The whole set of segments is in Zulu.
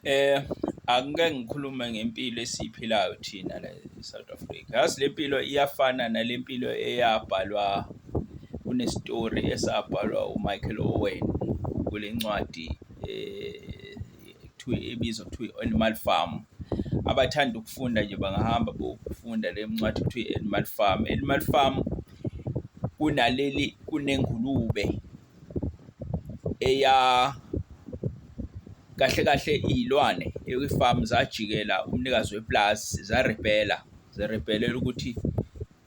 Eh Angeke ngikhulume ngempilo esiyiphilayo thina la eSouth Africa. Yazi le mpilo iyafana nale mpilo eyabhalwa kunestori esabhalwa uMichael Owen kule ncwadi kuthiwa ebizwa kuthiwa i-Animal Farm. Abathanda ukufunda nje bangahamba bokufunda le ncwadi kuthiwa i-Animal Farm. Animal Farm kunengulube kahle kahle iy'lwane ekwifamu zajikela umnikazi weplasi zarebhelela ukuthi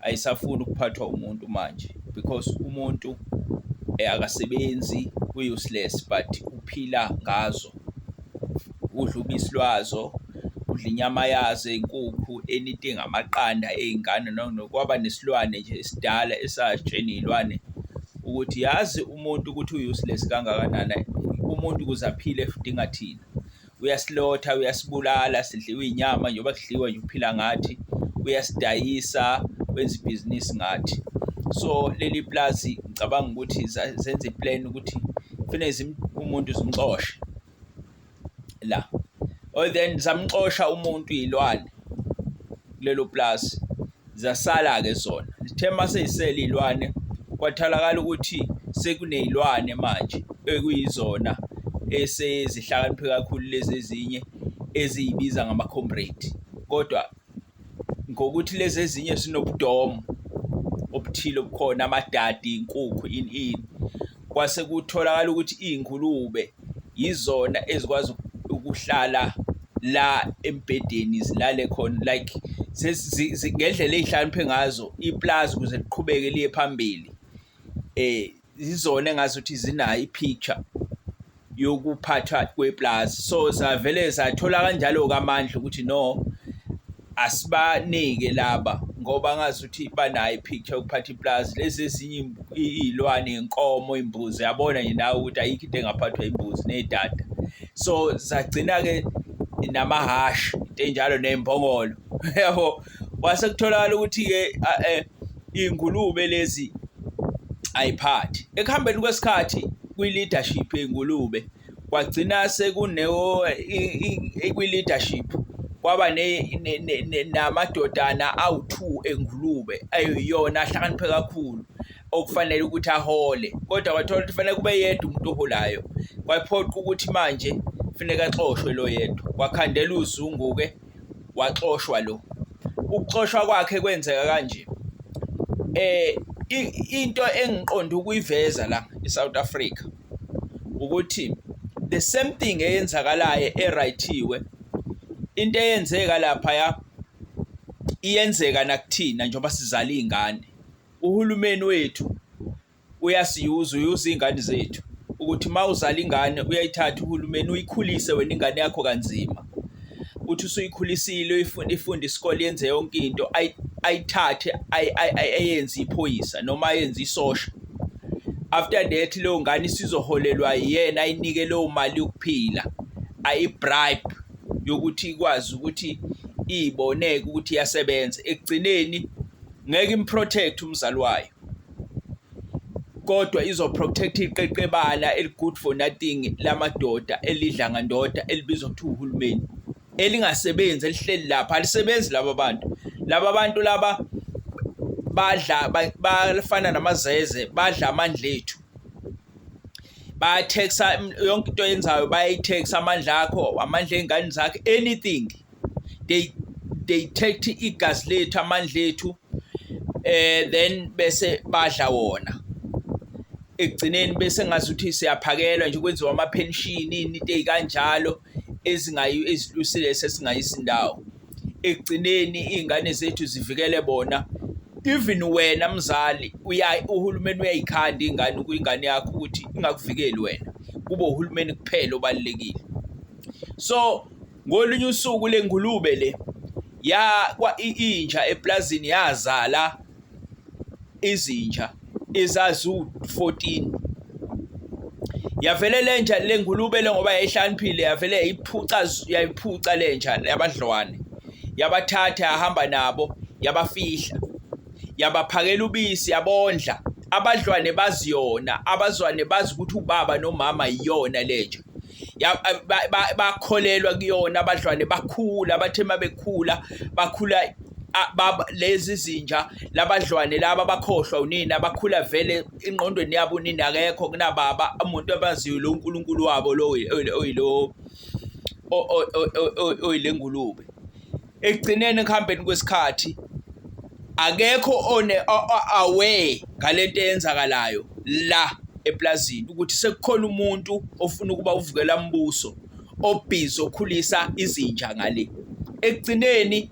ayisafuni ukuphathwa umuntu manje because umuntu akasebenzi useless but uphila ngazo, udla ubisi lwazo, udla inyama yazo ey'nkukhu, anything, amaqanda ey'ngane nokwaba nesilwane nje esidala esatshena iy'lwane ukuthi yazi umuntu ukuthi useless kangakanani. Umuntu ukuze aphile udinga thina, uyasilotha, uyasibulala, sidliwa iy'nyama njengoba kudliwa nje uphila ngathi, uyasidayisa, wenza ibhizinisi ngathi. So leli plazi ngicabanga ukuthi zenze iplan ukuthi kufanele umuntu zimxoshe la, or then zamxosha umuntu iy'lwane kulelo plazi, zasala-ke zona. Zithe mase yisela iy'lwane kwatholakala ukuthi sekuney'lwane manje ekuyizona esezihlakaniphe kakhulu lezi ezinye eziy'biza ngama-comrade, kodwa ngokuthi lezi ezinye zinobudomo obuthile obukhona, amadadi, inkukhu, ini, kwase kutholakala ukuthi iy'ngulube yizona ezikwazi ukuhlala la embhedeni zilale khona, like ngendlela ey'hlakaniphe ngazo iplazi ukuze liqhubeke liye phambili. Yizona engazuthi zinayo i-picture yokuphathwa kweplazi, so zavele zathola kanjalo-ke amandla ukuthi no, asibanike laba ngoba ngazuthi banayo i-picture yokuphatha iplazi. Lezi ezinye iy'lwane, iy'nkomo, imbuzi, yabona nje nawe ukuthi ayikho into engaphathwa imbuzi nedada. So zagcina-ke namahhashi, into enjalo, ney'mbongolo yabo. Kwase kutholakala ukuthi-ke iy'ngulube lezi ayiphathi. Ekuhambeni kwesikhathi kwi-leadership yey'ngulube kwagcina kwi-leadership kwaba namadodana awu-2 engulube ayiyona ahlakaniphe kakhulu okufanele ukuthi ahole, kodwa kwathola ukuthi kufanele kube yedwa umuntu oholayo. Kwaphoqa ukuthi manje kufuneka axoshwe lo yedwa, kwakhandela uzungu-ke waxoshwa lo. Ukuxoshwa kwakhe kwenzeka kanje. Into engiqonda ukuyiveza la eSouth Africa ukuthi the same thing eyenzakalayo eraythiwe, into eyenzeka laphaya iyenzeka nakuthina njengoba sizala iy'ngane. Uhulumeni wethu uyuza iy'ngane zethu ukuthi uma uzala ingane uyayithatha uhulumeni uyikhulise wena ingane yakho kanzima, uthi usuyikhulisile ifunde isikole, yenze yonke into, ayithathe ayenze iphoyisa noma ayenze isosha. After that leyo ngane isizoholelwa yena, ayinike leyo mali yokuphila, ayi-bribe yokuthi ikwazi ukuthi iboneke ukuthi iyasebenza. Ekugcineni ngeke improtect umzali wayo, kodwa izoprotect iqeqebala eli-good for nothing lamadoda elidla ngandoda elibizwa kuthiwa uhulumeni, elingasebenzi, elihleli lapha, alisebenzi. Laba bantu laba badla, bafana namazeze, badla amandla ethu, bayatheksa yonke into yenzayo, bayayitheksa amandla akho, amandla ey'ngane zakho, anything. They take igazi lethu, amandla ethu, then bese badla wona. Ekugcineni bese ngazuthi siyaphakelwa nje, kwenziwa ama-pension, into ey'kanjalo ezilusile sesingayisi indawo. Ekugcineni iy'ngane zethu zivikele bona. Even wena mzali uhulumeni uyayikhanda ingane kuyingane yakho ukuthi ingakuvikeli wena, kube uhulumeni kuphela obalulekile. So ngolunye usuku le ngulube le inja eplazini yazala izinja ezazu-14. Yavele le ngulube le ngoba yayihlaniphile, yavele yayiphuca le nja yabadlwane, yabathatha yahamba nabo, yabafihla, yabaphakela ubisi, yabondla. Abadlwane baziyona, abazwane bazi ukuthi ubaba nomama yiyona le nja. bakholelwa kuyona abadlwane bakhula bathe mabekhula bakhula lezi zinja labadlwane laba bakhohlwa unina bakhula vele ingqondweni yabo unina akekho kunababa umuntu abaziyo lo uNkulunkulu wabo lo oyilo oyilengulube ekugcineni ekuhambeni kwesikhathi akekho aware ngalento eyenzakalayo la eplazini ukuthi sekukhona umuntu ofuna ukuba uvukela mbuso obhizi okhulisa izinja ngale ekugcineni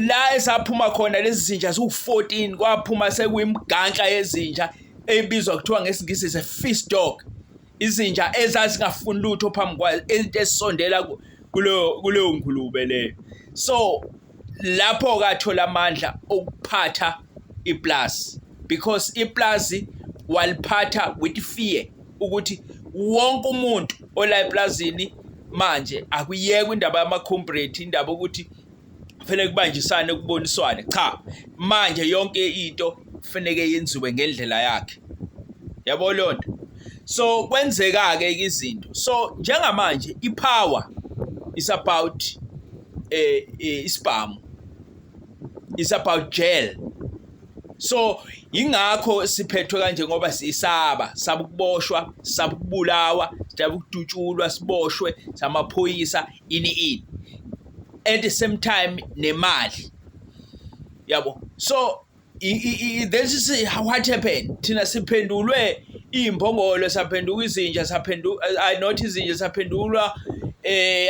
la esaphuma khona lezi zinja zu14 kwaphuma sekuyimganhla yezinja ebizwa kuthiwa ngesingisi is a feast dog izinja ezazingafuni lutho phambi kwazo into esondela kuleyo ngulube le so lapho kathola amandla okuphatha iplazi because iplazi waliphatha with fear ukuthi wonke umuntu ola eplazini manje akuyeke indaba yama-combrate indaba ukuthi kufanele kubanjisane kuboniswane cha manje yonke into kufanele yenziwe ngendlela yakhe yabo lonto so kwenzeka ke izinto so njengamanje ipower is about isibhamu is about jail so ingakho siphethwe kanje ngoba sisaba ukuboshwa ukubulawa ukudutshulwa siboshwe samaphoyisa ini at the same time nemali yabo so this is what happened thina siphendulwe imbongolo saphenduka izinja saphendulwa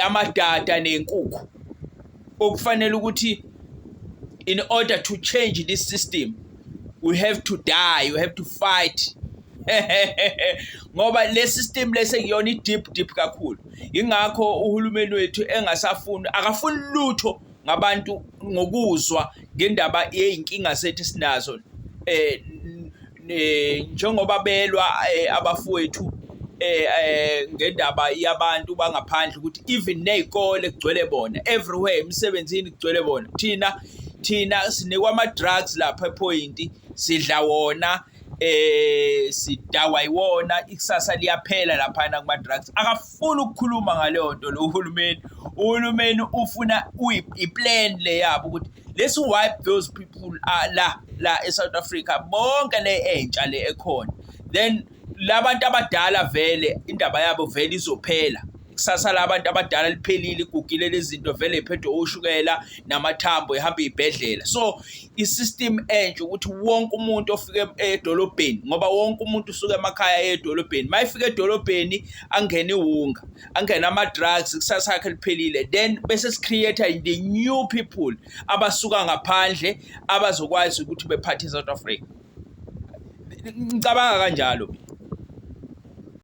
amadada nenkukhu okufanele ukuthi in order to change this system we have to die we have to fight ngoba le system lesekuyona deep kakhulu ingakho uhulumeni wethu akafuni lutho ngabantu ngokuzwa ngendaba yeinkinga zethu sinazo njengoba belwa abafowethu ngendaba yabantu bangaphandle ukuthi even nezikole kugcwele bona everywhere emsebenzini kugcwele bona thina sinikwa ama drugs lapha ePoint sidla wona sidawa iwona ikusasa liyaphela lapha kuma drugs akafuni ukukhuluma ngaleyo nto lo uhulumeni ufuna iplan le yabo ukuthi let's wipe those people la eSouth Africa bonke le entsha le ekhona then labantu abadala vele indaba yabo vele izophela kusasa labantu abadala liphelile igugile lezinto vele iphethwe ushukela namathambo ehamba izibhedlela so isystem entsha ukuthi wonke umuntu ofike edolobheni ngoba wonke umuntu usuka emakhaya edolobheni mayifika edolobheni angene iwunga angena ama drugs kusasa yakhe liphelile then bese sicreate the new people abasuka ngaphandle abazokwazi ukuthi bephathe South Africa ngicabanga kanjalo